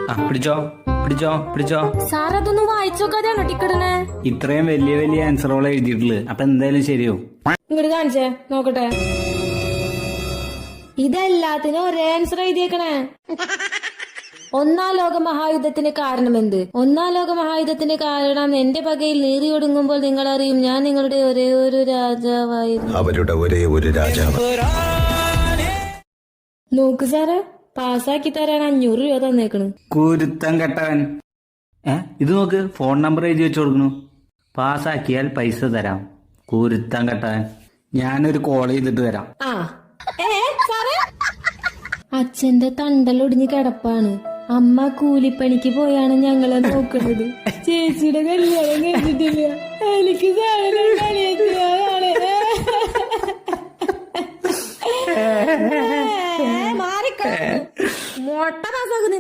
പിടിച്ചോ പിടിച്ചോ പിടിച്ചോ. സാർ അതൊന്നും വായിച്ചോക്കാതെയാണോ ടിക്കറ്റിന്? ഇത്രയും വലിയ വലിയ ആൻസറുകൾ എഴുതിയിട്ടുള്ളു. അപ്പൊ എന്തായാലും ശരിയോ? ഇങ്ങോട്ട് കാണിച്ചേ നോക്കട്ടെ. ഇതെല്ലാത്തിനും ഒരേ ആൻസർ എഴുതിയേക്കണേ. ഒന്നാം ലോക മഹായുദ്ധത്തിന് കാരണമെന്ത്? ഒന്നാം ലോക മഹായുദ്ധത്തിന് കാരണം എന്റെ പകയിൽ നീറിയൊടുങ്ങുമ്പോൾ നിങ്ങൾ അറിയും ഞാൻ നിങ്ങളുടെ ഒരേ ഒരു രാജാവായിരുന്നു. അവരുടെ ഒരേ ഒരു രാജാവ്. നോക്ക് സാറേ, പാസ്സാക്കി തരാൻ 500 രൂപ തന്നേക്കണ്. കുരുത്തം കെട്ടവൻ. ഇത് നോക്ക്, ഫോൺ നമ്പർ എഴുതി വെച്ചു കൊടുക്കണു. പാസ്സാക്കിയാൽ പൈസ തരാം. കുരുത്തം കെട്ടവൻ. ഞാനൊരു കോൾ ചെയ്തിട്ട് വരാം. സാറേ, അച്ഛന്റെ തണ്ടലൊടിഞ്ഞ് കിടപ്പാണ്. അമ്മ കൂലിപ്പണിക്ക് പോയാണ് ഞങ്ങളെ നോക്കുന്നത്. ചേച്ചിയുടെ കല്യാണം കഴിഞ്ഞിട്ടില്ല. എനിക്ക് മാറിക്ക മൊട്ട പാസ്സാക്കുന്നു.